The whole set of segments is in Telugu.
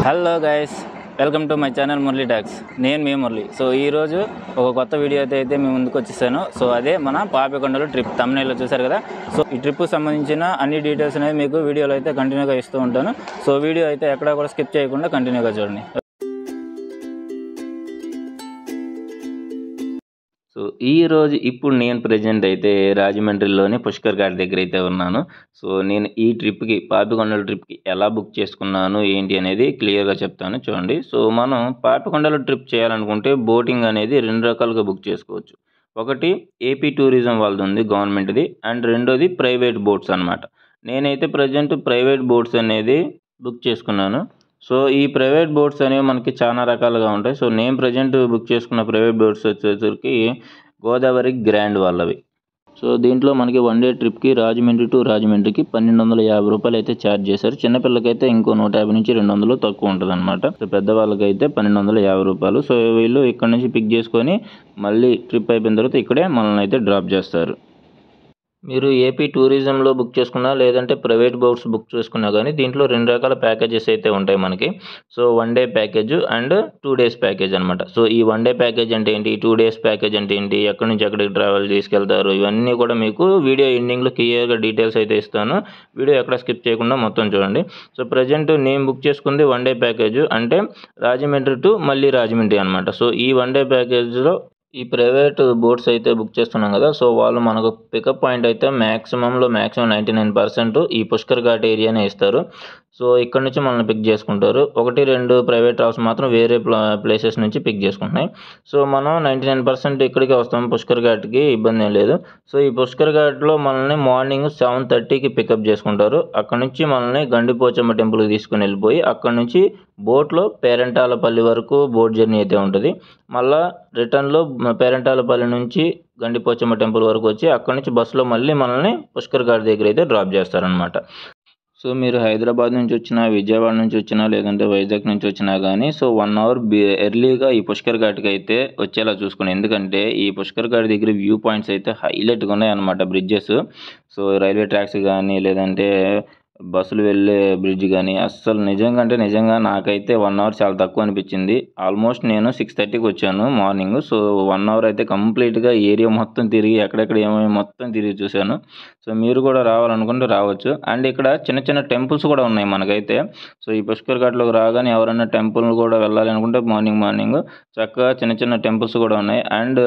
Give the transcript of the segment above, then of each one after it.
Hello guys, welcome to my channel Murali talks. నేను మీ మురళి. సో ఈరోజు ఒక కొత్త వీడియో అయితే మీ ముందుకు వచ్చేసాను. సో అదే మన పాపికొండలు ట్రిప్. తమ్నైల్లో చూసారు కదా. సో ఈ ట్రిప్కు సంబంధించిన అన్ని డీటెయిల్స్ అనేది మీకు వీడియోలో అయితే కంటిన్యూగా ఇస్తూ ఉంటాను. సో వీడియో అయితే ఎక్కడా కూడా స్కిప్ చేయకుండా కంటిన్యూగా చూడండి. సో ఇప్పుడు నేను ప్రజెంట్ అయితే రాజమండ్రిలోని పుష్కర్ ఘాట్ దగ్గర అయితే ఉన్నాను. సో నేను ఈ ట్రిప్కి పాపికొండల ట్రిప్కి ఎలా బుక్ చేసుకున్నాను ఏంటి అనేది క్లియర్గా చెప్తాను చూడండి. సో మనం పాపికొండల ట్రిప్ చేయాలనుకుంటే బోటింగ్ అనేది రెండు రకాలుగా బుక్ చేసుకోవచ్చు. ఒకటి ఏపీ టూరిజం వాళ్ళది ఉంది, గవర్నమెంట్ది. అండ్ రెండోది ప్రైవేట్ బోట్స్ అనమాట. నేనైతే ప్రజెంట్ ప్రైవేట్ బోట్స్ అనేది బుక్ చేసుకున్నాను. సో ఈ ప్రైవేట్ బోట్స్ అనేవి మనకి చాలా రకాలుగా ఉంటాయి. సో నేను ప్రజెంట్ బుక్ చేసుకున్న ప్రైవేట్ బోట్స్ వచ్చేసరికి గోదావరి గ్రాండ్ వాళ్ళవి. సో దీంట్లో మనకి వన్ డే ట్రిప్కి రాజమండ్రి టు రాజమండ్రికి 1250 రూపాయలు అయితే ఛార్జ్ చేశారు. చిన్నపిల్లకైతే ఇంకో 150 నుంచి 200 తక్కువ ఉంటుంది అనమాట. సో పెద్దవాళ్ళకైతే 1250 రూపాయలు. సో వీళ్ళు ఇక్కడ నుంచి పిక్ చేసుకొని మళ్ళీ ట్రిప్ అయిపోయిన తర్వాత ఇక్కడే మనల్ని అయితే డ్రాప్ చేస్తారు. మీరు ఏపీ టూరిజంలో బుక్ చేసుకున్నా లేదంటే ప్రైవేట్ బోట్స్ బుక్ చేసుకున్నా కానీ దీంట్లో రెండు రకాల ప్యాకేజెస్ అయితే ఉంటాయి మనకి. So one day package and 2 days package అనమాట. సో ఈ వన్ డే ప్యాకేజ్ అంటే ఏంటి, 2 days ప్యాకేజ్ అంటే ఏంటి, ఎక్కడి నుంచి ఎక్కడికి ట్రావెల్ తీసుకెళ్తారు, ఇవన్నీ కూడా మీకు వీడియో ఎండింగ్లో క్లియర్గా డీటెయిల్స్ అయితే ఇస్తాను. వీడియో ఎక్కడ స్కిప్ చేయకుండా మొత్తం చూడండి. సో ప్రజెంట్ నేను బుక్ చేసుకుంది వన్ డే ప్యాకేజ్, అంటే రాజమండ్రి టు మళ్ళీ రాజమండ్రి అనమాట. సో ఈ వన్ డే ప్యాకేజ్లో ఈ ప్రైవేట్ బోట్స్ అయితే బుక్ చేస్తున్నాం కదా. సో వాళ్ళు మనకు పికప్ పాయింట్ అయితే మ్యాక్సిమం 99% ఈ పుష్కర్ ఘాట్ ఏరియానే ఇస్తారు. సో ఇక్కడ నుంచి మనల్ని పిక్ చేసుకుంటారు. 1-2 ప్రైవేట్ ట్రావెల్స్ మాత్రం వేరే ప్లేసెస్ నుంచి పిక్ చేసుకుంటున్నాయి. సో మనం 99% ఇక్కడికే వస్తాం పుష్కర్ ఘాట్కి, ఇబ్బంది ఏం లేదు. సో ఈ పుష్కర్ ఘాట్లో మనల్ని మార్నింగ్ 7:30కి పికప్ చేసుకుంటారు. అక్కడ నుంచి మనల్ని గండిపోచమ్మ టెంపుల్కి తీసుకుని వెళ్ళిపోయి అక్కడ నుంచి బోట్లో పేరంటాలపల్లి వరకు బోట్ జర్నీ అయితే ఉంటుంది. మళ్ళీ రిటర్న్లో పేరంటాలపల్లి నుంచి గండిపోచమ్మ టెంపుల్ వరకు వచ్చి అక్కడ నుంచి బస్సులో మళ్ళీ మనల్ని పుష్కర్ ఘాట్ దగ్గర అయితే డ్రాప్ చేస్తారనమాట. సో మీరు హైదరాబాద్ నుంచి వచ్చినా, విజయవాడ నుంచి వచ్చినా, లేదంటే వైజాగ్ నుంచి వచ్చినా కానీ సో 1 hour ఎర్లీగా ఈ పుష్కర్ ఘాట్కి అయితే వచ్చేలా చూసుకోండి. ఎందుకంటే ఈ పుష్కర్ ఘాట్ దగ్గర వ్యూ పాయింట్స్ అయితే హైలైట్గా ఉన్నాయి అనమాట. బ్రిడ్జెస్, సో రైల్వే ట్రాక్స్ కానీ లేదంటే బస్సులు వెళ్ళే బ్రిడ్జ్ కానీ అస్సలు నిజంగా నాకైతే 1 hour చాలా తక్కువ అనిపించింది. ఆల్మోస్ట్ నేను 6:30కి వచ్చాను మార్నింగ్. సో 1 hour అయితే కంప్లీట్గా ఏరియా మొత్తం తిరిగి ఎక్కడెక్కడ ఏమేమి మొత్తం తిరిగి చూశాను. సో మీరు కూడా రావాలనుకుంటే రావచ్చు. అండ్ ఇక్కడ చిన్న టెంపుల్స్ కూడా ఉన్నాయి మనకైతే. సో ఈ పుష్కర్ ఘాట్లోకి రాగానే ఎవరైనా టెంపుల్ కూడా వెళ్ళాలి అనుకుంటే మార్నింగ్ చక్కగా చిన్న టెంపుల్స్ కూడా ఉన్నాయి. అండ్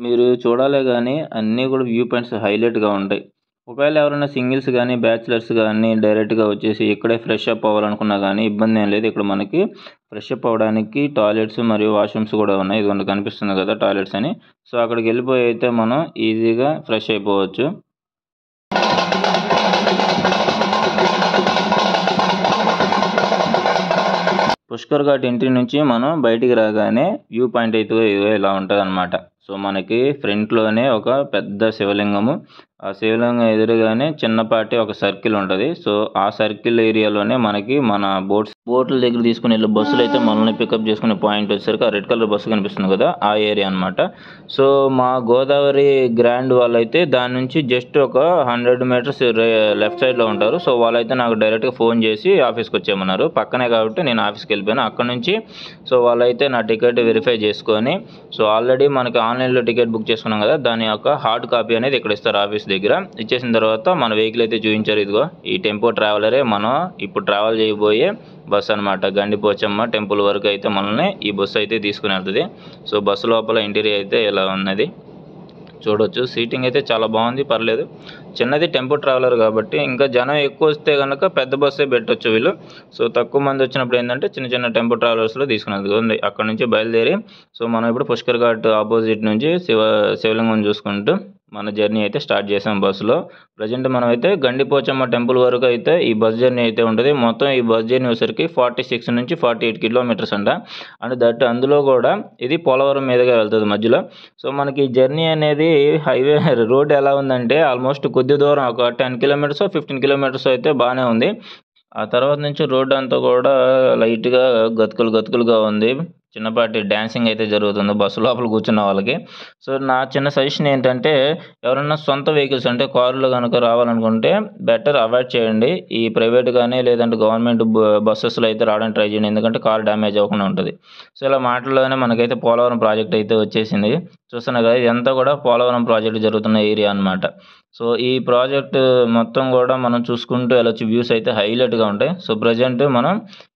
మీరు చూడాలే కానీ అన్నీ కూడా వ్యూ పాయింట్స్ హైలైట్గా ఉంటాయి. ఒకవేళ ఎవరైనా సింగిల్స్ కానీ బ్యాచిలర్స్ కానీ డైరెక్ట్గా వచ్చేసి ఇక్కడే ఫ్రెష్ అప్ అవ్వాలనుకున్నా కానీ ఇబ్బంది ఏం లేదు. ఇక్కడ మనకి ఫ్రెష్ అప్ అవ్వడానికి టాయిలెట్స్ మరియు వాష్రూమ్స్ కూడా ఉన్నాయి. ఇదిగోండి కనిపిస్తుంది కదా టాయిలెట్స్ అని. సో అక్కడికి వెళ్ళిపోయి అయితే మనం ఈజీగా ఫ్రెష్ అయిపోవచ్చు. పుష్కర్ ఘాట్ ఎంట్రీ నుంచి మనం బయటికి రాగానే వ్యూ పాయింట్ అయితే ఇలా ఉంటుంది అనమాట. సో మనకి ఫ్రంట్లోనే ఒక పెద్ద శివలింగము, ఆ శివలింగం ఎదురుగానే చిన్నపాటి ఒక సర్కిల్ ఉంటుంది. సో ఆ సర్కిల్ ఏరియాలోనే మనకి మన బోట్ల దగ్గర తీసుకుని వెళ్ళే బస్సులు అయితే మనల్ని పికప్ చేసుకునే పాయింట్ వచ్చేసరికి ఆ రెడ్ కలర్ బస్సు కనిపిస్తుంది కదా, ఆ ఏరియా అనమాట. సో మా గోదావరి గ్రాండ్ వాళ్ళైతే దాని నుంచి జస్ట్ ఒక 100 meters లెఫ్ట్ సైడ్లో ఉంటారు. సో వాళ్ళైతే నాకు డైరెక్ట్గా ఫోన్ చేసి ఆఫీస్కి వచ్చేయమన్నారు. పక్కనే కాబట్టి నేను ఆఫీస్కి వెళ్ళిపోయాను. అక్కడ నుంచి సో వాళ్ళైతే నా టికెట్ వెరిఫై చేసుకొని, సో ఆల్రెడీ మనకి ఆన్లైన్లో టికెట్ బుక్ చేసుకున్నాం కదా, దాని యొక్క హార్డ్ కాపీ అనేది ఇక్కడ ఇస్తారు ఆఫీస్ దగ్గర. ఇచ్చేసిన తర్వాత మన వెహికల్ అయితే చూపించారు. ఇదిగో ఈ టెంపో ట్రావెలరే మనం ఇప్పుడు ట్రావెల్ చేయబోయే బస్సు అనమాట. గండిపోచమ్మ టెంపుల్ వరకు అయితే మనల్ని ఈ బస్సు అయితే తీసుకుని వెళ్తుంది. సో బస్సు లోపల ఇంటీరియర్ అయితే ఇలా ఉన్నది చూడవచ్చు. సీటింగ్ అయితే చాలా బాగుంది, పర్లేదు. చిన్నది టెంపో ట్రావెలర్ కాబట్టి ఇంకా జనం ఎక్కువ వస్తే కనుక పెద్ద బస్సే పెట్టవచ్చు వీళ్ళు. సో తక్కువ మంది వచ్చినప్పుడు ఏంటంటే చిన్న టెంపో ట్రావెలర్స్లో తీసుకునేది ఉంది. అక్కడ నుంచి బయలుదేరి సో మనం ఇప్పుడు పుష్కర్ ఘాట్ ఆపోజిట్ నుంచి శివలింగం చూసుకుంటూ మన జర్నీ అయితే స్టార్ట్ చేసాం బస్సులో. ప్రజెంట్ మనం అయితే గండిపోచమ్మ టెంపుల్ వరకు అయితే ఈ బస్ జర్నీ అయితే ఉంటుంది. మొత్తం ఈ బస్ జర్నీ వచ్చేసరికి 46 నుంచి 48 kilometers అంట. అండ్ అందులో కూడా ఇది పోలవరం మీదుగా వెళ్తుంది మధ్యలో. సో మనకి జర్నీ అనేది హైవే రోడ్ ఎలా ఉందంటే ఆల్మోస్ట్ కొద్ది దూరం ఒక 10 kilometers 15 kilometers అయితే బాగానే ఉంది. ఆ తర్వాత నుంచి రోడ్డు అంతా కూడా లైట్గా గతుకులుగా ఉంది. చిన్నపాటి డాన్సింగ్ అయితే జరుగుతుంది బస్సు లోపల కూర్చున్న వాళ్ళకి. సో, నా చిన్న సజెషన్ ఏంటంటే, ఎవరైనా సొంత వెహికల్స్ అంటే కారులో గనుక రావాలనుకుంటే బెటర్ అవాయిడ్ చేయండి. ఈ ప్రైవేట్ గాని లేదంటే గవర్నమెంట్ బసెస్‌లో అయితే రావడానికి ట్రై చేయండి. ఎందుకంటే కార్ డ్యామేజ్ అవ్వకుండా ఉంటది. సో, ఇలా మాటల్లోనే మనకైతే పోలవరం ప్రాజెక్ట్ అయితే వచ్చేసింది. చూస్తున్నారు కదా! ఇదంతా కూడా పోలవరం ప్రాజెక్ట్ జరుగుతున్న ఏరియా అనమాట. సో, ఈ ప్రాజెక్ట్ మొత్తం కూడా మనం చూసుకుంటూ వెళ్ళొచ్చు. వ్యూస్ అయితే హైలైట్‌గా ఉంటాయి. సో, ప్రెజెంట్ మనం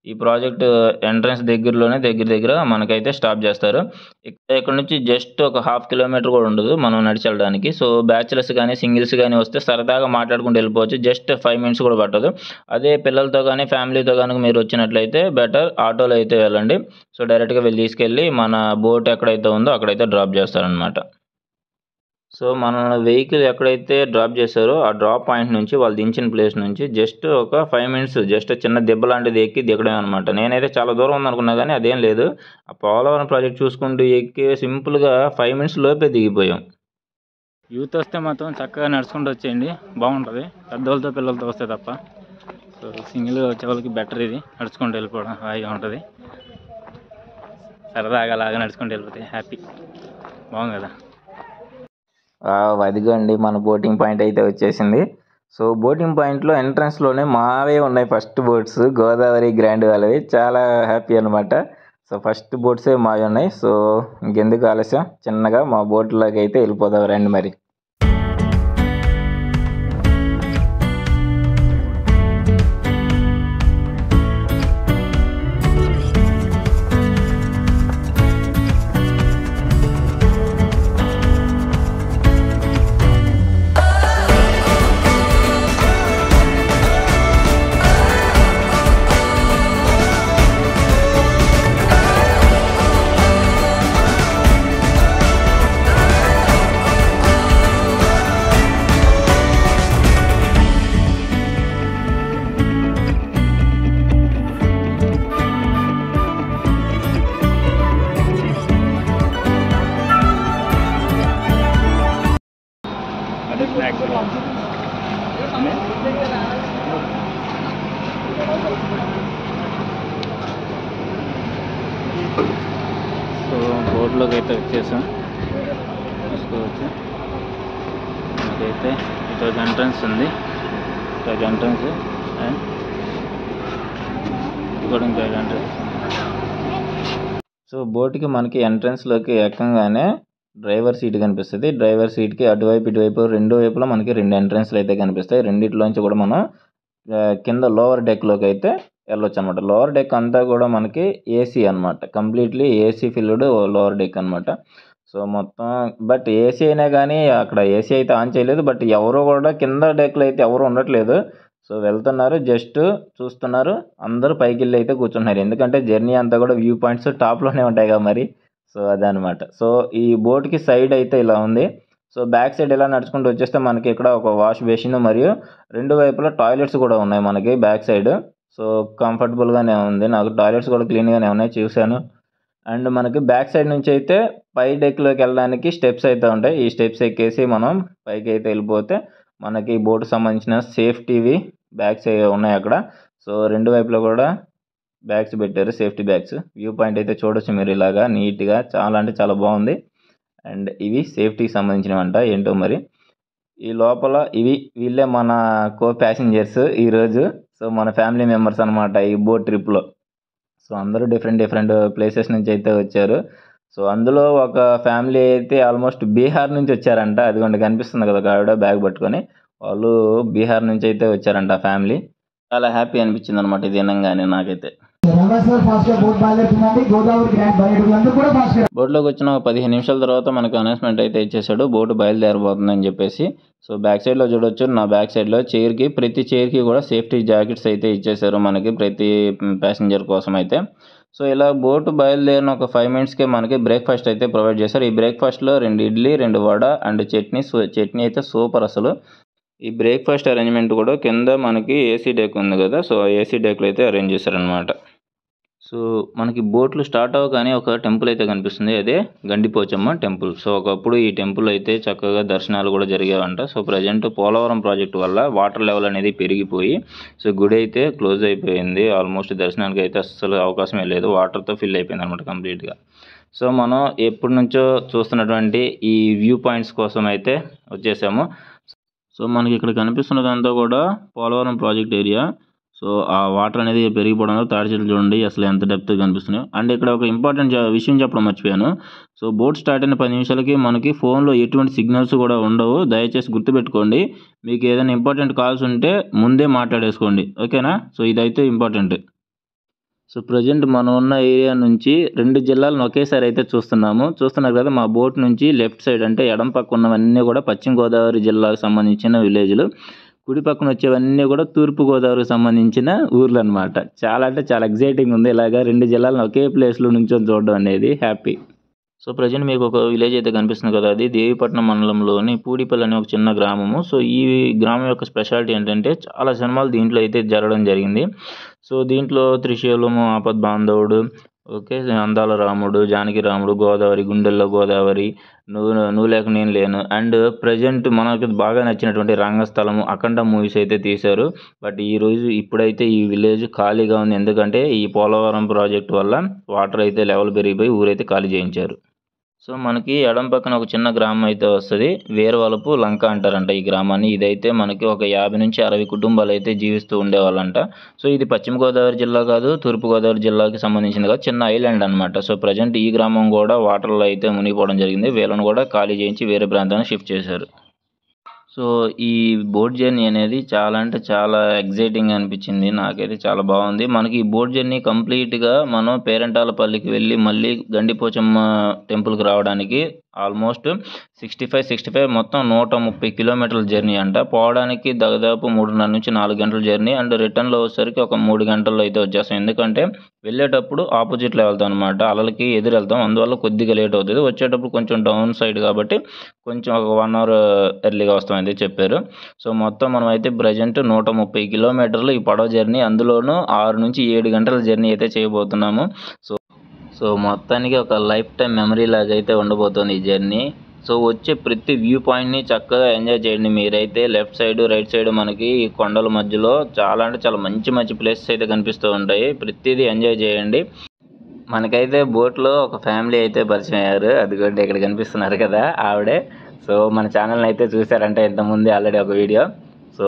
ఈ ప్రాజెక్ట్ ఎంట్రన్స్ దగ్గరలోనే దగ్గర మనకైతే స్టాప్ చేస్తారు. ఇక్కడ నుంచి జస్ట్ ఒక హాఫ్ కిలోమీటర్ కూడా ఉండదు మనం నడిచి వెళ్ళడానికి. సో, బ్యాచిలర్స్ గాని, సింగిల్స్ గాని వస్తే సరదాగా మాట్లాడుకుంటూ వెళ్ళిపోవచ్చు. జస్ట్ 5 మినిట్స్ కూడా పట్టదు. అదే పిల్లలతో గాని, ఫ్యామిలీతో గనుక మీరు వచ్చినట్లయితే బెటర్ ఆటోలో అయితే వెళ్ళండి. సో, డైరెక్ట్‌గా వీళ్ళు తీసుకెళ్ళి మన బోట్ ఎక్కడైతే ఉందో అక్కడైతే డ్రాప్ చేస్తారనమాట. సో, మన వెహికల్ ఎక్కడైతే డ్రాప్ చేశారో, ఆ డ్రాప్ పాయింట్ నుంచి వాళ్ళు దించిన ప్లేస్ నుంచి జస్ట్ ఒక 5 మినిట్స్ జస్ట్ చిన్న దెబ్బ లాంటిది ఎక్కి దిగడమే అనమాట. నేనైతే చాలా దూరం ఉందనుకున్నా గానీ అదేం లేదు. ఆ పోలవరం ప్రాజెక్ట్ చూసుకుంటూ ఎక్కి సింపుల్‌గా 5 మినిట్స్ లోపే దిగిపోయాం. యూత్ వస్తే మాత్రం చక్కగా నడుచుకుంటూ వచ్చేయండి, బాగుంటుంది. పెద్దోళ్ళతో పిల్లలతో వస్తే తప్ప. సో, సింగిల్గా వచ్చే వాళ్ళకి బెటర్ ఇది, నడుచుకుంటూ వెళ్ళిపోవడం హాయిగా ఉంటుంది. సరదాగా అలాగా నడుచుకుంటూ వెళ్ళిపోతే హ్యాపీ, బాగుంది కదా. అదిగోండి మన బోటింగ్ పాయింట్ అయితే వచ్చేసింది. సో, బోటింగ్ పాయింట్‌లో ఎంట్రన్స్‌లోనే మావే ఉన్నాయి ఫస్ట్ బోట్స్. గోదావరి, గ్రాండ్ వాళ్ళవి. చాలా హ్యాపీ అనమాట. సో, ఫస్ట్ బోట్సే మావి ఉన్నాయి. సో, ఇంకెందుకు ఆలస్యం చిన్నగా మా బోట్‌లోకి అయితే వెళ్ళిపోదాం రండి మరి. సో, బోర్డులోకి అయితే వచ్చేసాం, చూసుకోవచ్చు. మనకైతే ఈరోజు ఎంట్రన్స్ ఉంది, ఈరోజు ఎంట్రన్స్ అండ్ ఇది కూడా ఇంకా ఎంట్రన్స్. సో, బోట్‌కి మనకి ఎంట్రన్స్‌లోకి ఎక్కంగానే డ్రైవర్ సీట్ కనిపిస్తది. డ్రైవర్ సీట్‌కి అటువైపు, ఇటువైపు 2 వైపులా మనకి 2 ఎంట్రన్స్‌లు అయితే కనిపిస్తాయి. రెండిట్లోంచి కూడా మనం కింద లోవర్ డెక్‌లోకి అయితే వెళ్ళొచ్చనమాట. లోవర్ డెక్ అంతా కూడా మనకి ఏసీ అనమాట. Completely AC filled lower deck అనమాట. సో, మొత్తం బట్ ఏసీ అయినా గానీ అక్కడ ఏసీ అయితే ఆన్ చేయలేదు. బట్ ఎవరు కూడా కింద డెక్‌లో అయితే ఎవరు ఉండట్లేదు. సో, వెళ్తున్నారు, జస్ట్ చూస్తున్నారు. అందరూ పైకెళ్ళి అయితే కూర్చుంటున్నారు. ఎందుకంటే జర్నీ అంతా కూడా వ్యూ పాయింట్స్ టాప్‌లోనే ఉంటాయి కదా మరి. సో, అదనమాట. సో, ఈ బోట్‌కి సైడ్ అయితే ఇలా ఉంది. సో, బ్యాక్ సైడ్ ఇలా నడుచుకుంటూ వచ్చేస్తే మనకి ఇక్కడ ఒక వాష్ బేసిన్ మరియు 2 వైపులా టాయిలెట్స్ కూడా ఉన్నాయి మనకి బ్యాక్ సైడ్. సో, కంఫర్టబుల్‌గానే ఉంది. నాకు టాయిలెట్స్ కూడా క్లీన్‌గానే ఉన్నాయి, చూశాను. అండ్ మనకి బ్యాక్ సైడ్ నుంచి అయితే పై డెక్‌లోకి వెళ్ళడానికి స్టెప్స్ అయితే ఉంటాయి. ఈ స్టెప్స్ ఎక్కేసి మనం పైకైతే వెళ్ళిపోతే మనకి బోట్‌కి సంబంధించిన సేఫ్టీవి బ్యాగ్స్ ఉన్నాయి అక్కడ. సో, 2 వైపులా కూడా బ్యాగ్స్ పెట్టారు, సేఫ్టీ బ్యాగ్స్. వ్యూ పాయింట్ అయితే చూడొచ్చు మీరు ఇలాగా నీట్‌గా, చాలా అంటే చాలా బాగుంది. అండ్ ఇవి సేఫ్టీకి సంబంధించినవంట ఏంటో మరి. ఈ లోపల వీళ్ళే మన కో ప్యాసింజర్స్ ఈరోజు. సో, మన ఫ్యామిలీ మెంబర్స్ అనమాట ఈ బోట్ ట్రిప్‌లో. సో, అందరూ డిఫరెంట్ ప్లేసెస్ నుంచి అయితే వచ్చారు. సో, అందులో ఒక ఫ్యామిలీ అయితే ఆల్మోస్ట్ బీహార్ నుంచి వచ్చారంట. అదిగోండి కనిపిస్తుంది కదా ఒక ఆవిడ బ్యాగ్ పట్టుకొని. వాళ్ళు బీహార్ నుంచి అయితే వచ్చారంట ఆ ఫ్యామిలీ. చాలా హ్యాపీ అనిపించింది అనమాట ఇది వినంగానే నాకైతే. బోట్లోకి వచ్చిన 15 నిమిషాల తర్వాత మనకు అనౌన్స్మెంట్ అయితే ఇచ్చేసాడు, బోటు బయలుదేరబోతుందని చెప్పేసి. సో, బ్యాక్ సైడ్లో చూడొచ్చు, నా బ్యాక్ సైడ్లో ప్రతి చైర్కి కూడా సేఫ్టీ జాకెట్స్ అయితే ఇచ్చేసారు మనకి ప్రతి ప్యాసింజర్ కోసం అయితే. సో, ఇలా బోటు బయలుదేరిన ఒక 5 మినిట్స్కే మనకి బ్రేక్ఫాస్ట్ అయితే ప్రొవైడ్ చేశారు. ఈ బ్రేక్ఫాస్ట్లో 2 ఇడ్లీ, 2 వడ అండ్ చట్నీ అయితే సూపర్ అసలు. ఈ బ్రేక్ఫాస్ట్ అరేంజ్మెంట్ కూడా కింద మనకి ఏసీ డెక్ ఉంది కదా. సో, ఆ ఏసీ డెక్లో అయితే అరేంజ్ చేశారనమాట. సో మనకి బోట్లు స్టార్ట్ అవ్వగానే ఒక టెంపుల్ అయితే కనిపిస్తుంది. అదే గండిపోచమ్మ టెంపుల్. సో ఒకప్పుడు ఈ టెంపుల్ అయితే చక్కగా దర్శనాలు కూడా జరిగేవంట. సో ప్రజెంట్ పోలవరం ప్రాజెక్టు వల్ల వాటర్ లెవెల్ అనేది పెరిగిపోయి సో గుడి అయితే క్లోజ్ అయిపోయింది. ఆల్మోస్ట్ దర్శనానికి అయితే అస్సలు అవకాశమే లేదు. వాటర్తో ఫిల్ అయిపోయింది అనమాట కంప్లీట్గా. సో మనం ఎప్పటి నుంచో చూస్తున్నటువంటి ఈ వ్యూ పాయింట్స్ కోసం అయితే వచ్చేసాము. సో మనకి ఇక్కడ కనిపిస్తున్నదంతా కూడా పోలవరం ప్రాజెక్ట్ ఏరియా. సో ఆ వాటర్ అనేది పెరిగిపోవడంలో తాడి చెట్లు చూడండి అసలు ఎంత డెప్త్గా కనిపిస్తున్నాయి. అండ్ ఇక్కడ ఒక ఇంపార్టెంట్ విషయం చెప్పడం మర్చిపోయాను. సో బోట్ స్టార్ట్ అయిన 10 నిమిషాలకి మనకి ఫోన్లో ఎటువంటి సిగ్నల్స్ కూడా ఉండవు. దయచేసి గుర్తుపెట్టుకోండి. మీకు ఏదైనా ఇంపార్టెంట్ కాల్స్ ఉంటే ముందే మాట్లాడేసుకోండి, ఓకేనా? సో ఇదైతే ఇంపార్టెంట్. సో ప్రజెంట్ మనం ఉన్న ఏరియా నుంచి 2 జిల్లాలను ఒకేసారి అయితే చూస్తున్నారు కదా. మా బోట్ నుంచి లెఫ్ట్ సైడ్ అంటే ఎడం పక్క ఉన్నవన్నీ కూడా పశ్చిమ గోదావరి జిల్లాకు సంబంధించిన విలేజ్లు, కుడి పక్కన వచ్చేవన్నీ కూడా తూర్పు గోదావరికి సంబంధించిన ఊర్లు అనమాట. చాలా అంటే చాలా ఎగ్జైటింగ్ ఉంది ఇలాగా 2 జిల్లాలను ఒకే ప్లేస్లో నుంచొని చూడడం అనేది హ్యాపీ. సో ప్రజెంట్ మీకు ఒక విలేజ్ అయితే కనిపిస్తుంది కదా, అది దేవీపట్నం మండలంలోని పూడిపల్లి అనే ఒక చిన్న గ్రామము. సో ఈ గ్రామం యొక్క స్పెషాలిటీ ఏంటంటే చాలా సినిమాలు దీంట్లో అయితే జరగడం జరిగింది. సో దీంట్లో త్రిశూలము, ఆపద్ బాంధవుడు, ఓకే, అందాల రాముడు, జానకి రాముడు, గోదావరి, గుండెల్లో గోదావరి, నువ్వు లేక నేను లేను, అండ్ ప్రజెంట్ మనకు బాగా నచ్చినటువంటి రంగస్థలము, అఖండ మూవీస్ అయితే తీశారు. బట్ ఇప్పుడైతే ఈ విలేజ్ ఖాళీగా ఉంది. ఎందుకంటే ఈ పోలవరం ప్రాజెక్ట్ వల్ల వాటర్ అయితే లెవెల్ పెరిగిపోయి ఊరైతే ఖాళీ చేయించారు. సో మనకి ఎడం పక్కన ఒక చిన్న గ్రామం అయితే వస్తుంది. వేరవలపు లంక అంటారంట ఈ గ్రామాన్ని. ఇదైతే మనకి ఒక 50 నుంచి 60 కుటుంబాలు అయితే జీవిస్తూ ఉండేవాళ్ళంట. సో ఇది పశ్చిమ గోదావరి జిల్లా కాదు, తూర్పు గోదావరి జిల్లాకి సంబంధించింది కాదు, చిన్న ఐలాండ్ అనమాట. సో ప్రజెంట్ ఈ గ్రామం కూడా వాటర్లో అయితే మునిగిపోవడం జరిగింది. వీళ్ళని కూడా ఖాళీ చేయించి వేరే ప్రాంతానికి షిఫ్ట్ చేశారు. సో ఈ బోట్ జర్నీ అనేది చాలా అంటే చాలా ఎగ్జైటింగ్ అనిపించింది. నాకైతే చాలా బాగుంది. మనకి ఈ బోట్ జర్నీ కంప్లీట్గా మనం పేరంటాలపల్లికి వెళ్ళి మళ్ళీ గండిపోచమ్మ టెంపుల్కి రావడానికి ఆల్మోస్ట్ 65 మొత్తం 130 కిలోమీటర్ల జర్నీ అంట. పోవడానికి దాదాపు 3:30 నుంచి 4 గంటల జర్నీ, అండ్ రిటర్న్లో వచ్చేసరికి ఒక 3 గంటల్లో అయితే వచ్చేస్తాం. ఎందుకంటే వెళ్ళేటప్పుడు ఆపోజిట్లో వెళ్తాం అనమాట, అలలకి ఎదురు వెళ్తాం. అందువల్ల కొద్దిగా లేట్ అవుతుంది. వచ్చేటప్పుడు కొంచెం డౌన్ సైడ్ కాబట్టి కొంచెం ఒక 1 అవర్ ఎర్లీగా వస్తామని చెప్పారు. సో మొత్తం మనం అయితే ప్రజెంట్ 130 కిలోమీటర్లు ఈ పడవ జర్నీ, అందులోనూ 6 నుంచి 7 గంటల జర్నీ అయితే చేయబోతున్నాము. సో మొత్తానికి ఒక లైఫ్ టైం మెమరీ లాగా అయితే ఉండబోతుంది ఈ జర్నీ. సో వచ్చే ప్రతి వ్యూ పాయింట్ని చక్కగా ఎంజాయ్ చేయండి. మీరైతే లెఫ్ట్ సైడ్, రైట్ సైడ్ మనకి ఈ కొండల మధ్యలో చాలా అంటే చాలా మంచి ప్లేసెస్ అయితే కనిపిస్తూ ఉంటాయి. ప్రతిదీ ఎంజాయ్ చేయండి. మనకైతే బోట్లో ఒక ఫ్యామిలీ అయితే పరిచయం అయ్యారు. అదిగోండి ఇక్కడ కనిపిస్తున్నారు కదా, ఆవిడే. సో మన ఛానల్ని అయితే చూసారంటే ఇంతకుముందే ఆల్రెడీ ఒక వీడియో. సో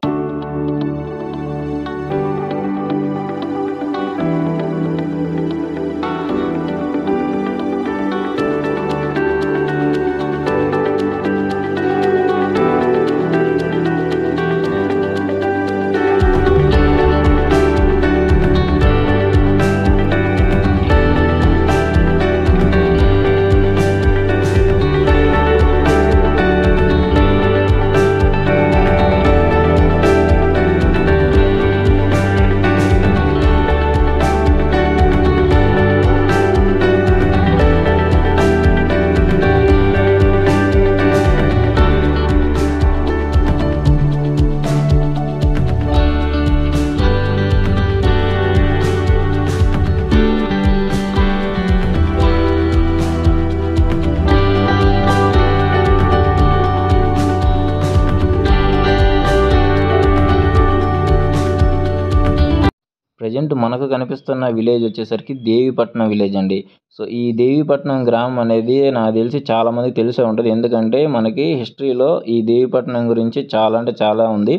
ప్రజెంట్ మనకు కనిపిస్తున్న విలేజ్ వచ్చేసరికి దేవీపట్నం విలేజ్ అండి. సో ఈ దేవీపట్నం గ్రామం అనేది నాకు తెలిసి చాలామందికి తెలిసే ఉంటుంది. ఎందుకంటే మనకి హిస్టరీలో ఈ దేవీపట్నం గురించి చాలా అంటే చాలా ఉంది.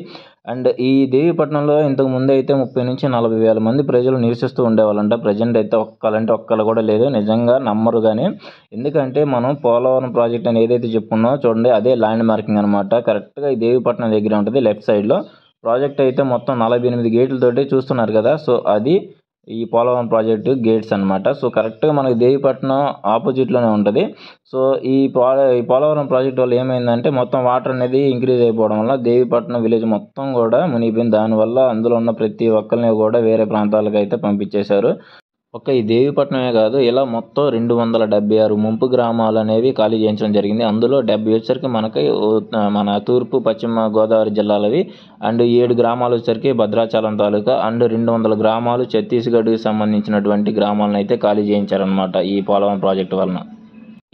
అండ్ ఈ దేవీపట్నంలో ఇంతకు ముందు అయితే 30 నుంచి 40 వేల మంది ప్రజలు నివసిస్తూ ఉండేవాళ్ళంట. ప్రజెంట్ అయితే ఒక్కళ్ళు కూడా లేదు. నిజంగా నమ్మరు కానీ. ఎందుకంటే మనం పోలవరం ప్రాజెక్ట్ అని ఏదైతే చెప్పుకున్నామో చూడండి, అదే ల్యాండ్ మార్కింగ్ అనమాట. కరెక్ట్గా ఈ దేవీపట్నం దగ్గర ఉంటుంది లెఫ్ట్ సైడ్లో. ప్రాజెక్ట్ అయితే మొత్తం 48 గేట్లతోటి చూస్తున్నారు కదా. సో అది ఈ పోలవరం ప్రాజెక్టు గేట్స్ అనమాట. సో కరెక్ట్గా మనకి దేవీపట్నం ఆపోజిట్లోనే ఉంటుంది. సో ఈ పోలవరం ప్రాజెక్ట్ వల్ల ఏమైందంటే మొత్తం వాటర్ అనేది ఇంక్రీజ్ అయిపోవడం వల్ల దేవీపట్నం విలేజ్ మొత్తం కూడా మునిగిపోయింది. దానివల్ల అందులో ఉన్న ప్రతి ఒక్కరిని కూడా వేరే ప్రాంతాలకు అయితే పంపించేశారు. ఒక్క ఈ దేవీపట్నమే కాదు, ఇలా మొత్తం 276 ముంపు గ్రామాలు అనేవి ఖాళీ చేయించడం జరిగింది. అందులో 70 వచ్చేసరికి మనకి మన తూర్పు పశ్చిమ గోదావరి జిల్లాలవి, అండ్ 7 గ్రామాలు వచ్చేసరికి భద్రాచలం తాలూకా, అండ్ 200 గ్రామాలు ఛత్తీస్గఢ్కి సంబంధించినటువంటి గ్రామాలను అయితే ఖాళీ చేయించారనమాట ఈ పోలవరం ప్రాజెక్టు వలన.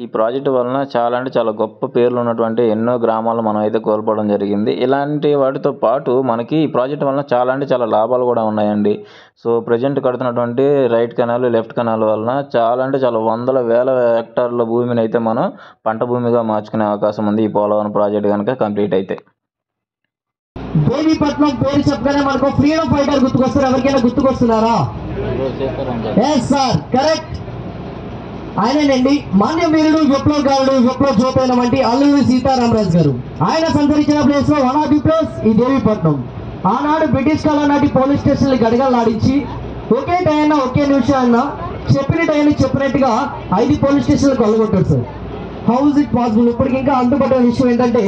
ఈ ప్రాజెక్టు వలన చాలా అంటే చాలా గొప్ప పేర్లు ఉన్నటువంటి ఎన్నో గ్రామాలు మనం అయితే కోల్పోవడం జరిగింది. ఇలాంటి వాటితో పాటు మనకి ఈ ప్రాజెక్టు వలన చాలా అంటే చాలా లాభాలు కూడా ఉన్నాయండి. సో ప్రజెంట్ కడుతున్నటువంటి రైట్ కెనాల్, లెఫ్ట్ కెనాల్ వలన చాలా అంటే చాలా వందల వేల హెక్టార్ల భూమిని అయితే మనం పంట భూమిగా మార్చుకునే అవకాశం ఉంది ఈ పోలవరం ప్రాజెక్టు కనుక కంప్లీట్ అయితే. దేవీపట్నం పేరు చెప్పగానే మనకు ఫ్రీడమ్ ఫైటర్ గుర్తుకొస్తారు. ఎవరికైనా గుర్తుకొస్తున్నారా? Yes sir, correct. ఆయనేనండి మాన్యవీరుడు, విప్లవకారుడు, విప్లవ జ్యోతైన వంటి అల్లూరి సీతారామరాజు గారు. ఆయన సంచరించిన ప్లేస్ లో వన్ ఆఫ్ ది ప్లేస్ ఈ దేవీపట్నం. ఆనాడు బ్రిటిష్ కాలం నాటి పోలీస్ స్టేషన్లు గడగలాడించి ఒకే టైం ఒకే నిమిషాన్న చెప్పిన టైం చెప్పినట్టుగా 5 పోలీస్ స్టేషన్లు కొల్లగొట్టారు sir. How is it possible? ఇప్పటికి ఇంకా అందుబాటులో విషయం ఏంటంటే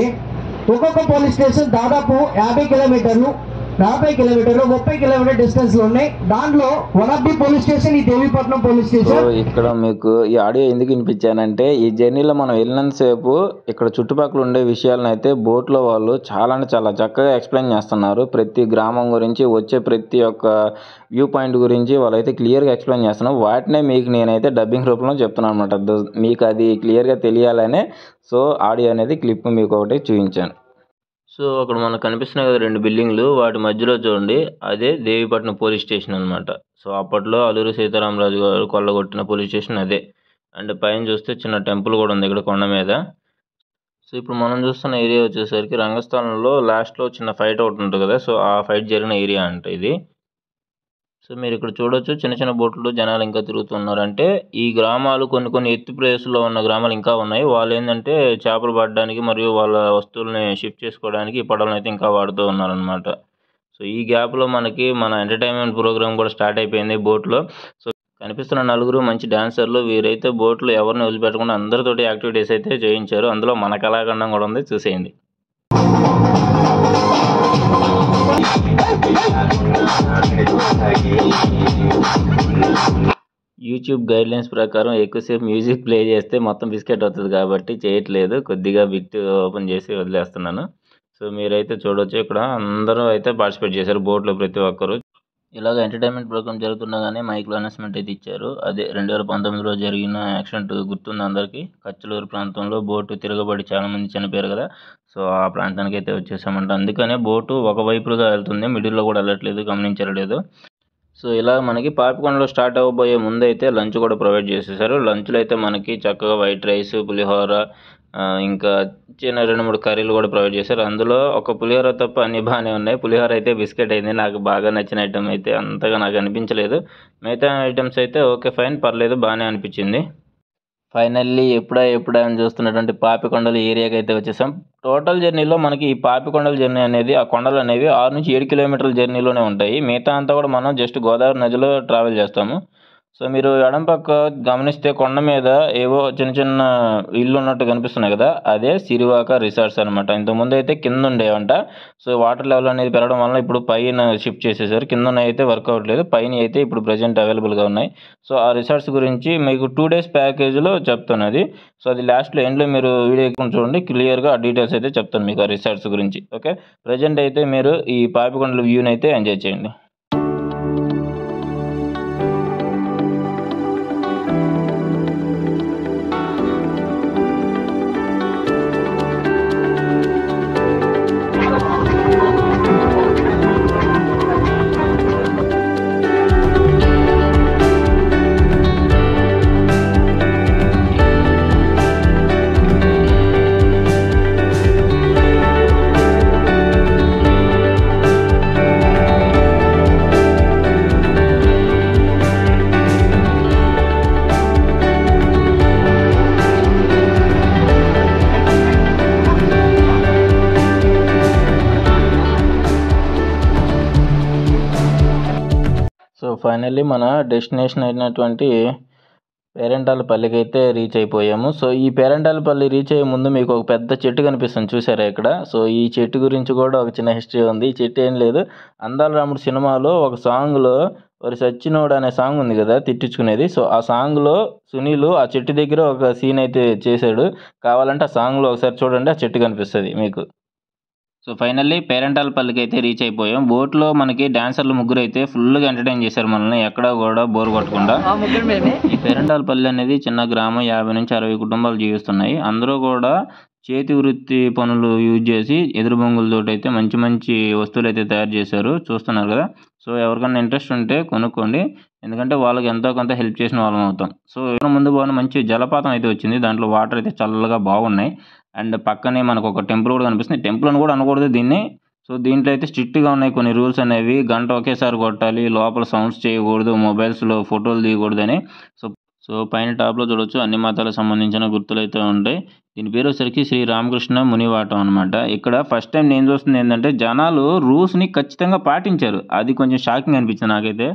ఒక్కొక్క పోలీస్ స్టేషన్ దాదాపు 50 కిలోమీటర్లు, 40 కిలోమీటర్లు, 30 కిలోమీటర్ డిస్టెన్స్ లో ఉన్నాయి. దాంట్లో one of the police station ఈ దేవీపట్నం పోలీస్ స్టేషన్. ఇక్కడ మీకు ఈ ఆడియో ఎందుకు వినిపించానంటే, ఈ జర్నీలో మనం వెళ్ళినంతసేపు ఇక్కడ చుట్టుపక్కల ఉండే విషయాలను అయితే బోట్లో వాళ్ళు చాలా అంటే చాలా చక్కగా ఎక్స్ప్లెయిన్ చేస్తున్నారు. ప్రతి గ్రామం గురించి, వచ్చే ప్రతి ఒక్క వ్యూ పాయింట్ గురించి వాళ్ళైతే క్లియర్గా ఎక్స్ప్లెయిన్ చేస్తున్నారు. వాటినే మీకు నేనైతే డబ్బింగ్ రూపంలో చెప్తున్నాను అనమాట. మీకు అది క్లియర్గా తెలియాలనే సో ఆడియో అనేది క్లిప్ మీకు ఒకటి చూపించాను. సో అక్కడ మనకు కనిపిస్తున్నాయి కదా 2 బిల్డింగ్లు, వాటి మధ్యలో చూడండి అదే దేవీపట్నం పోలీస్ స్టేషన్ అనమాట. సో అప్పట్లో అల్లూరి సీతారామరాజు గారు కొల్లగొట్టిన పోలీస్ స్టేషన్ అదే. అండ్ పైన చూస్తే చిన్న టెంపుల్ కూడా ఉంది ఇక్కడ కొండ మీద. సో ఇప్పుడు మనం చూస్తున్న ఏరియా వచ్చేసరికి రంగస్థలంలో లాస్ట్లో చిన్న ఫైట్ ఒకటి ఉంటుంది కదా, సో ఆ ఫైట్ జరిగిన ఏరియా అంట ఇది. సో మీరు ఇక్కడ చూడొచ్చు చిన్న చిన్న బోట్లు జనాలు ఇంకా తిరుగుతున్నారు. అంటే ఈ గ్రామాలు కొన్ని ఎత్తు ప్లేస్లో ఉన్న గ్రామాలు ఇంకా ఉన్నాయి. వాళ్ళు ఏంటంటే చేపలు పడడానికి మరియు వాళ్ళ వస్తువుల్ని షిఫ్ట్ చేసుకోవడానికి ఈ పడవలను అయితే ఇంకా వాడుతూ ఉన్నారనమాట. సో ఈ గ్యాప్లో మనకి మన ఎంటర్టైన్మెంట్ ప్రోగ్రామ్ కూడా స్టార్ట్ అయిపోయింది బోట్లో. సో కనిపిస్తున్న నలుగురు మంచి డాన్సర్లు. వీరైతే బోట్లో ఎవరిని వదిలిపెట్టకుండా అందరితోటి యాక్టివిటీస్ అయితే చేయించారు. అందులో మన కళాఖండం కూడా ఉంది, చూసేయండి. యూట్యూబ్ గైడ్లైన్స్ ప్రకారం ఎక్కువసేపు మ్యూజిక్ ప్లే చేస్తే మొత్తం బిస్కెట్ అవుతుంది కాబట్టి చేయట్లేదు, కొద్దిగా బిట్ ఓపెన్ చేసి వదిలేస్తున్నాను. సో మీరైతే చూడవచ్చు ఇక్కడ అందరూ అయితే పార్టిసిపేట్ చేశారు బోట్లో ప్రతి ఒక్కరు. ఇలాగ ఎంటర్టైన్మెంట్ ప్రోగ్రామ్ జరుగుతుండగానే మైక్లో అనౌన్స్మెంట్ అయితే ఇచ్చారు. అదే 2019లో జరిగిన యాక్సిడెంట్ గుర్తుంది అందరికీ. కచ్చలూరు ప్రాంతంలో బోటు తిరగబడి చాలామంది చనిపోయారు కదా. సో ఆ ప్రాంతానికి అయితే వచ్చేసామంట. అందుకనే బోటు ఒకవైపుగా వెళ్తుంది, మిడిల్లో కూడా వెళ్ళట్లేదు, గమనించారు లేదు. సో ఇలా మనకి పాపికొండలో స్టార్ట్ అవ్వబోయే ముందు అయితే లంచ్ కూడా ప్రొవైడ్ చేసేసారు. లంచ్లో అయితే మనకి చక్కగా వైట్ రైస్, పులిహోర, ఇంకా చిన్న 2-3 కర్రీలు కూడా ప్రొవైడ్ చేశారు. అందులో ఒక పులిహోర తప్ప అన్నీ బాగానే ఉన్నాయి. పులిహోర అయితే బిస్కెట్ అయింది, నాకు బాగా నచ్చిన ఐటమ్ అయితే అంతగా నాకు అనిపించలేదు. మిగతా ఐటమ్స్ అయితే ఓకే ఫైన్, పర్లేదు, బాగానే అనిపించింది. ఫైనల్లీ ఎప్పుడా అని చూస్తున్నటువంటి పాపికొండల ఏరియాకి అయితే వచ్చేసాం. టోటల్ జర్నీలో మనకి ఈ పాపికొండల జర్నీ అనేది, ఆ కొండలు అనేవి 6 నుంచి 7 కిలోమీటర్ల జర్నీలోనే ఉంటాయి. మిగతా అంతా కూడా మనం జస్ట్ గోదావరి నదిలో ట్రావెల్ చేస్తాము. సో మీరు ఎడం పక్క గమనిస్తే కొండ మీద ఏవో చిన్న చిన్న ఇల్లు ఉన్నట్టు కనిపిస్తున్నాయి కదా, అదే సిరివాక రిసార్ట్స్ అనమాట. ఇంతకుముందు అయితే కింద ఉండేవంట. సో వాటర్ లెవెల్ అనేది పెరగడం వల్ల ఇప్పుడు పైన షిఫ్ట్ చేసేసారు. కింద అయితే వర్క్ అవ్వట్లేదు, పైన అయితే ఇప్పుడు ప్రజెంట్ అవైలబుల్గా ఉన్నాయి. సో ఆ రిసార్ట్స్ గురించి మీకు 2 డేస్ ప్యాకేజ్లో చెప్తాను అది. సో అది లాస్ట్లో ఎండ్లో మీరు వీడియో చూడండి, క్లియర్గా ఆ డీటెయిల్స్ అయితే చెప్తాను మీకు ఆ రిసార్ట్స్ గురించి. ఓకే, ప్రజెంట్ అయితే మీరు ఈ పాపికొండల వ్యూని అయితే ఎంజాయ్ చేయండి. సో ఫైనల్లీ మన డెస్టినేషన్ అయినటువంటి పేరంటాలపల్లికి అయితే రీచ్ అయిపోయాము. సో ఈ పేరంటాలపల్లి రీచ్ అయ్యే ముందు మీకు ఒక పెద్ద చెట్టు కనిపిస్తుంది, చూసారా ఇక్కడ. సో ఈ చెట్టు గురించి కూడా ఒక చిన్న హిస్టరీ ఉంది. ఈ చెట్టు ఏం లేదు, అందాల రాముడు సినిమాలో ఒక సాంగ్లో ఒరి సచ్చినోడు అనే సాంగ్ ఉంది కదా తిట్టించుకునేది. సో ఆ సాంగ్లో సునీల్ ఆ చెట్టు దగ్గర ఒక సీన్ అయితే చేశాడు. కావాలంటే ఆ సాంగ్లో ఒకసారి చూడండి, ఆ చెట్టు కనిపిస్తుంది మీకు. సో ఫైనల్లీ పేరంటాలపల్లికి అయితే రీచ్ అయిపోయాం. బోట్లో మనకి డాన్సర్లు ముగ్గురు అయితే ఫుల్గా ఎంటర్టైన్ చేశారు మనల్ని, ఎక్కడా కూడా బోర్ కొట్టకుండా. ఈ పేరంటాలపల్లి అనేది చిన్న గ్రామం, 50 నుంచి 60 కుటుంబాలు జీవిస్తున్నాయి. అందరూ కూడా చేతి వృత్తి పనులు యూజ్ చేసి ఎదురు బొంగులతోటి అయితే మంచి మంచి వస్తువులు అయితే తయారు చేశారు, చూస్తున్నారు కదా. సో ఎవరికైనా ఇంట్రెస్ట్ ఉంటే కొనుక్కోండి, ఎందుకంటే వాళ్ళకి ఎంతో కొంత హెల్ప్ చేసిన వాళ్ళం అవుతాం. సో ముందు బాగా మంచి జలపాతం అయితే వచ్చింది, దాంట్లో వాటర్ అయితే చల్లగా బాగున్నాయి. అండ్ పక్కనే మనకు ఒక టెంపుల్ కూడా కనిపిస్తుంది. టెంపుల్ అని కూడా అనకూడదు దీన్ని. సో దీంట్లో అయితే స్ట్రిక్ట్గా ఉన్నాయి కొన్ని రూల్స్ అనేవి. గంట ఒకేసారి కొట్టాలి, లోపల సౌండ్స్ చేయకూడదు, మొబైల్స్లో ఫోటోలు తీయకూడదని. సో పైన టాప్లో చూడొచ్చు అన్ని మతాలకు సంబంధించిన గుర్తులు అయితే ఉంటాయి. దీని పేరు వచ్చేసరికి శ్రీ రామకృష్ణ మునివాటం అనమాట. ఇక్కడ ఫస్ట్ టైం నేను చూస్తుంది ఏంటంటే జనాలు రూల్స్ని ఖచ్చితంగా పాటించారు, అది కొంచెం షాకింగ్ అనిపించింది నాకైతే.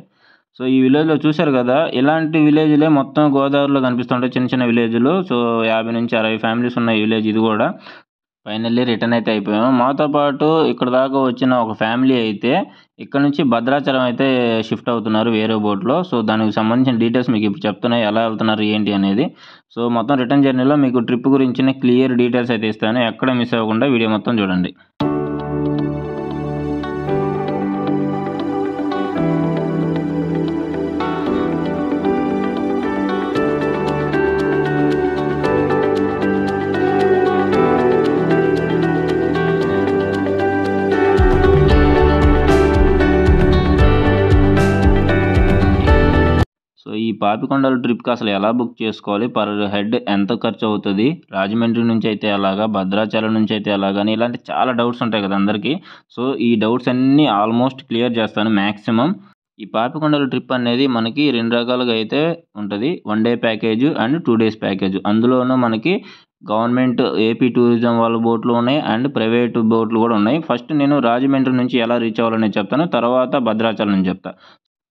సో ఈ విలేజ్లో చూశారు కదా, ఇలాంటి విలేజ్లే మొత్తం గోదావరిలో కనిపిస్తుంటాయి, చిన్న చిన్న విలేజ్లు. సో 50 నుంచి 60 ఫ్యామిలీస్ ఉన్న ఈ విలేజ్ ఇది కూడా. ఫైనల్లీ రిటర్న్ అయితే అయిపోయాము. మాతో పాటు ఇక్కడ దాకా వచ్చిన ఒక ఫ్యామిలీ అయితే ఇక్కడ నుంచి భద్రాచలం అయితే షిఫ్ట్ అవుతున్నారు వేరే బోట్లో. సో దానికి సంబంధించిన డీటెయిల్స్ మీకు ఇప్పుడు చెప్తున్నాయి, ఎలా వెళ్తున్నారు ఏంటి అనేది. సో మొత్తం రిటర్న్ జర్నీలో మీకు ట్రిప్ గురించిన క్లియర్ డీటెయిల్స్ అయితే ఇస్తాను, ఎక్కడ మిస్ అవ్వకుండా వీడియో మొత్తం చూడండి. సో ఈ పాపికొండల ట్రిప్కి అసలు ఎలా బుక్ చేసుకోవాలి, పర్ హెడ్ ఎంత ఖర్చు అవుతుంది, రాజమండ్రి నుంచి అయితే ఎలాగా, భద్రాచలం నుంచి అయితే ఎలాగని, ఇలాంటి చాలా డౌట్స్ ఉంటాయి కదా అందరికీ. సో ఈ డౌట్స్ అన్నీ ఆల్మోస్ట్ క్లియర్ చేస్తాను మ్యాక్సిమం. ఈ పాపికొండల ట్రిప్ అనేది మనకి 2 రకాలుగా అయితే ఉంటుంది, 1 day package and 2 days package. అందులోనూ మనకి గవర్నమెంట్ ఏపీ టూరిజం వాళ్ళ బోట్లు ఉన్నాయి అండ్ ప్రైవేట్ బోట్లు కూడా ఉన్నాయి. ఫస్ట్ నేను రాజమండ్రి నుంచి ఎలా రీచ్ అవ్వాలని చెప్తాను, తర్వాత భద్రాచలం నుంచి చెప్తాను.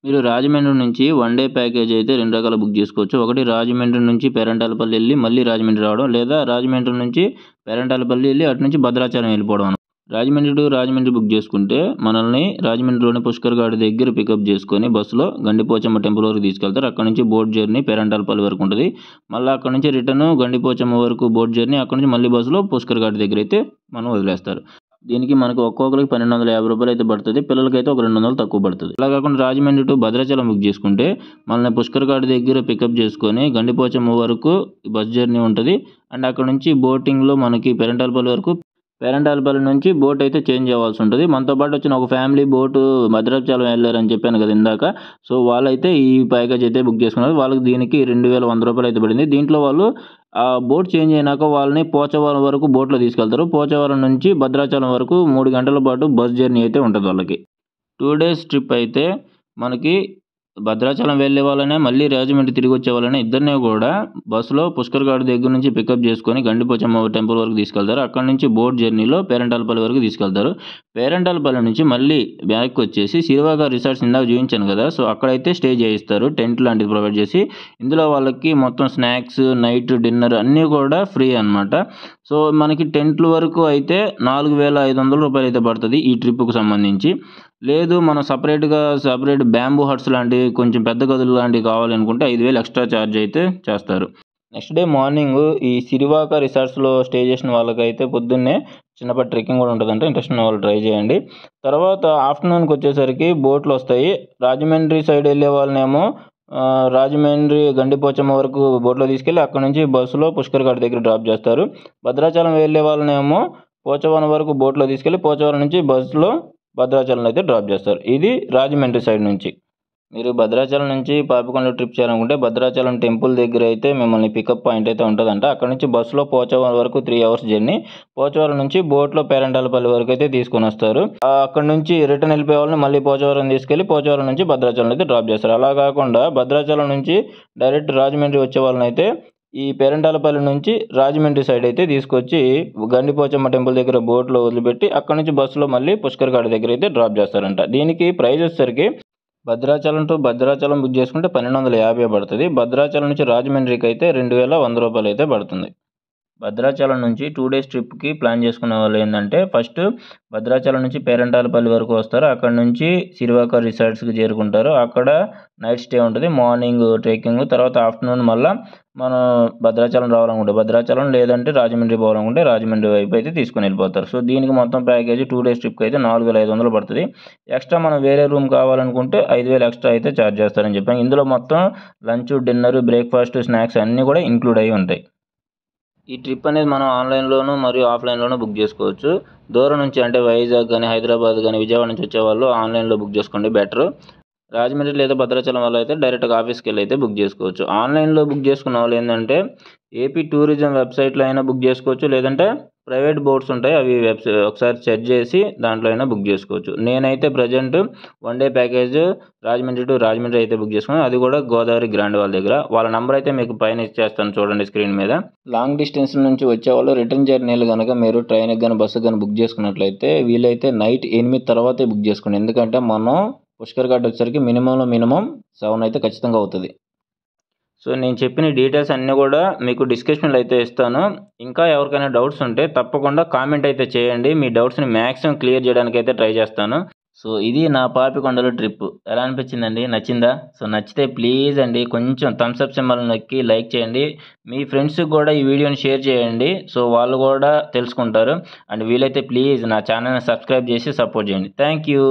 మీరు రాజమండ్రి నుంచి 1 డే ప్యాకేజ్ అయితే 2 రకాల బుక్ చేసుకోవచ్చు. ఒకటి రాజమండ్రి నుంచి పేరంటాలపల్లి వెళ్ళి మళ్ళీ రాజమండ్రి రావడం, లేదా రాజమండ్రి నుంచి పేరంటాలపల్లి వెళ్ళి అటు నుంచి భద్రాచలం వెళ్ళిపోవడం. రాజమండ్రి టు రాజమండ్రి బుక్ చేసుకుంటే మనల్ని రాజమండ్రిలోని పుష్కర్ ఘాట్ దగ్గర పికప్ చేసుకొని బస్సులో గండిపోచమ్మ టెంపుల్ వరకు తీసుకెళ్తారు. అక్కడ నుంచి బోట్ జర్నీ పేరంటాలపల్లి వరకు ఉంటుంది. మళ్ళీ అక్కడ నుంచి రిటర్న్ గండిపోచమ్మ వరకు బోట్ జర్నీ, అక్కడ నుంచి మళ్ళీ బస్సులో పుష్కర్ ఘాట్ దగ్గర అయితే మనం వదిలేస్తారు. దీనికి మనకు ఒక్కొక్కరికి 1250 రూపాయలు అయితే పడుతుంది, పిల్లలకైతే ఒక 200 తక్కువ పడుతుంది. అలా కాకుండా రాజమండ్రి టు భద్రాచలం బుక్ చేసుకుంటే మనల్ని పుష్కర్ ఘాట్ దగ్గర పికప్ చేసుకొని గండిపోచమ్మ వరకు బస్ జర్నీ ఉంటుంది. అండ్ అక్కడ నుంచి బోటింగ్లో మనకి పేరంటాలపల్లి వరకు, పేరంటాలపల్లి నుంచి బోట్ అయితే చేంజ్ అవ్వాల్సి ఉంటుంది. మనతో పాటు వచ్చిన ఒక ఫ్యామిలీ బోటు భద్రాచలం వెళ్ళారని చెప్పాను కదా ఇందాక. సో వాళ్ళైతే ఈ ప్యాకేజ్ అయితే బుక్ చేసుకున్నారు. వాళ్ళకి దీనికి 2100 రూపాయలు అయితే పడింది. దీంట్లో వాళ్ళు ఆ బోట్ చేంజ్ అయినాక వాళ్ళని పోచవరం వరకు బోట్లో తీసుకెళ్తారు. పోచవరం నుంచి భద్రాచలం వరకు 3 గంటల పాటు బస్ జర్నీ అయితే ఉంటుంది వాళ్ళకి. 2 డేస్ ట్రిప్ అయితే మనకి భద్రాచలం వెళ్ళే వాళ్ళనే మళ్ళీ రాజమండ్రి తిరిగి వచ్చే వాళ్ళనే ఇద్దరినే కూడా బస్సులో పుష్కర్ ఘాట్ దగ్గర నుంచి పికప్ చేసుకొని గండిపోచమ్మ టెంపుల్ వరకు తీసుకెళ్తారు. అక్కడ నుంచి బోట్ జర్నీలో పేరంటాలపల్లి వరకు తీసుకెళ్తారు. పేరంటాలపల్లి నుంచి మళ్ళీ బ్యాక్ వచ్చేసి సిరివాగా రిసార్ట్స్ ఇందాక చూపించాను కదా, సో అక్కడైతే స్టే చేయిస్తారు, టెంట్ లాంటిది ప్రొవైడ్ చేసి. ఇందులో వాళ్ళకి మొత్తం స్నాక్స్, నైట్ డిన్నర్ అన్నీ కూడా ఫ్రీ అనమాట. సో మనకి టెంట్ల వరకు అయితే 4500 రూపాయలు అయితే పడుతుంది ఈ ట్రిప్కు సంబంధించి. లేదు మనం సపరేట్ బ్యాంబూ హట్స్ లాంటివి కొంచెం పెద్ద గదులు లాంటివి కావాలనుకుంటే 5000 ఎక్స్ట్రా ఛార్జ్ అయితే చేస్తారు. నెక్స్ట్ డే మార్నింగ్ ఈ సిరివాక రిసార్ట్స్లో స్టే చేసిన వాళ్ళకైతే పొద్దున్నే చిన్నపాటి ట్రెక్కింగ్ కూడా ఉంటుందంటే ఇంట్రెస్ట్ ఉన్న వాళ్ళు ట్రై చేయండి. తర్వాత ఆఫ్టర్నూన్కి వచ్చేసరికి బోట్లు వస్తాయి. రాజమండ్రి సైడ్ వెళ్ళే వాళ్ళనేమో రాజమండ్రి గండిపోచమ్మ వరకు బోట్లో తీసుకెళ్ళి అక్కడ నుంచి బస్సులో పుష్కర్ ఘాట్ దగ్గర డ్రాప్ చేస్తారు. భద్రాచలం వెళ్ళే వాళ్ళనేమో పోచవరం వరకు బోట్లో తీసుకెళ్ళి పోచవరం నుంచి బస్సులో భద్రాచలం అయితే డ్రాప్ చేస్తారు. ఇది రాజమండ్రి సైడ్ నుంచి. మీరు భద్రాచలం నుంచి పాపికొండ ట్రిప్ చేయాలనుకుంటే భద్రాచలం టెంపుల్ దగ్గర అయితే మిమ్మల్ని పికప్ పాయింట్ అయితే ఉంటుందంట. అక్కడ నుంచి బస్సులో పోచవరం వరకు 3 అవర్స్ జర్నీ. పోచవరం నుంచి బోట్లో పేరంటాలపల్లి వరకు అయితే తీసుకొని వస్తారు. అక్కడ నుంచి రిటర్న్ వెళ్ళిపోయే వాళ్ళని మళ్ళీ పోచవరం తీసుకెళ్ళి పోచవరం నుంచి భద్రాచలం అయితే డ్రాప్ చేస్తారు. అలా కాకుండా భద్రాచలం నుంచి డైరెక్ట్ రాజమండ్రి వచ్చే వాళ్ళని అయితే ఈ పేరంటాలపల్లి నుంచి రాజమండ్రి సైడ్ అయితే తీసుకొచ్చి గండిపోచమ్మ టెంపుల్ దగ్గర బోట్లో వదిలిపెట్టి అక్కడ నుంచి బస్సులో మళ్ళీ పుష్కర్ ఘాట్ దగ్గర అయితే డ్రాప్ చేస్తారంట. దీనికి ప్రైస్ వచ్చేసరికి భద్రాచలం టు భద్రాచలం బుక్ చేసుకుంటే 1250 పడుతుంది. భద్రాచలం నుంచి రాజమండ్రికి అయితే 2100 రూపాయలు అయితే పడుతుంది. భద్రాచలం నుంచి 2 డేస్ ట్రిప్కి ప్లాన్ చేసుకునే వాళ్ళు ఏంటంటే ఫస్ట్ భద్రాచలం నుంచి పేరంటాలపల్లి వరకు వస్తారు. అక్కడ నుంచి సిరివాక రిసార్ట్స్కి చేరుకుంటారు. అక్కడ నైట్ స్టే ఉంటుంది, మార్నింగ్ ట్రెక్కింగ్, తర్వాత ఆఫ్టర్నూన్ మళ్ళీ మనం భద్రాచలం రావాలనుకుంటే భద్రాచలం, లేదంటే రాజమండ్రి పోవాలనుకుంటే రాజమండ్రి వైపు అయితే తీసుకుని వెళ్ళిపోతారు. సో దీనికి మొత్తం ప్యాకేజీ 2 డేస్ ట్రిప్కి అయితే 4500 పడుతుంది. ఎక్స్ట్రా మనం వేరే రూమ్ కావాలనుకుంటే 5000 ఎక్స్ట్రా అయితే ఛార్జ్ చేస్తారని చెప్పాను. ఇందులో మొత్తం లంచ్, డిన్నర్, బ్రేక్ఫాస్ట్, స్నాక్స్ అన్నీ కూడా ఇంక్లూడ్ అయ్యి ఉంటాయి. ఈ ట్రిప్ అనేది మనం ఆన్లైన్లోనూ మరియు ఆఫ్లైన్లోనూ బుక్ చేసుకోవచ్చు. దూరం నుంచి అంటే వైజాగ్ కానీ, హైదరాబాద్ కానీ, విజయవాడ నుంచి వచ్చేవాళ్ళు ఆన్లైన్లో బుక్ చేసుకోండి బెటర్. రాజమండ్రి లేదా భద్రాచలం వాళ్ళు అయితే డైరెక్ట్గా ఆఫీస్కి వెళ్ళి అయితే బుక్ చేసుకోవచ్చు. ఆన్లైన్లో బుక్ చేసుకున్న వాళ్ళు ఏంటంటే ఏపీ టూరిజం వెబ్సైట్లో అయినా బుక్ చేసుకోవచ్చు, లేదంటే ప్రైవేట్ బోర్డ్స్ ఉంటాయి, అవి ఒకసారి సెర్చ్ చేసి దాంట్లో అయినా బుక్ చేసుకోవచ్చు. నేనైతే present 1 day package Rajahmundry to Rajahmundry అయితే బుక్ చేసుకున్నాను. అది కూడా గోదావరి గ్రాండ్ వాళ్ళ దగ్గర. వాళ్ళ నెంబర్ అయితే మీకు పైన ఇచ్చేస్తాను చూడండి స్క్రీన్ మీద. లాంగ్ డిస్టెన్స్ నుంచి వచ్చేవాళ్ళు రిటర్న్ జర్నీలు కనుక మీరు ట్రైన్కి కానీ బస్సుకి కానీ బుక్ చేసుకున్నట్లయితే వీలైతే నైట్ 8 తర్వాతే బుక్ చేసుకోండి. ఎందుకంటే మనం పుష్కర్ ఘాట్ వచ్చేసరికి మినిమం 7 అయితే ఖచ్చితంగా అవుతుంది. సో నేను చెప్పిన డీటెయిల్స్ అన్నీ కూడా మీకు డిస్క్రిప్షన్లో అయితే ఇస్తాను. ఇంకా ఎవరికైనా డౌట్స్ ఉంటే తప్పకుండా కామెంట్ అయితే చేయండి. మీ డౌట్స్ని మ్యాక్సిమం క్లియర్ చేయడానికి అయితే ట్రై చేస్తాను. సో ఇది నా పాపికొండలు ట్రిప్. ఎలా అనిపించిందండి? నచ్చిందా? సో నచ్చితే ప్లీజ్ అండి కొంచెం థమ్స్ అప్ సింబల్ నొక్కి లైక్ చేయండి. మీ ఫ్రెండ్స్కి కూడా ఈ వీడియోని షేర్ చేయండి. సో వాళ్ళు కూడా తెలుసుకుంటారు. అండ్ వీలైతే ప్లీజ్ నా ఛానల్ని సబ్స్క్రైబ్ చేసి సపోర్ట్ చేయండి. Thank you.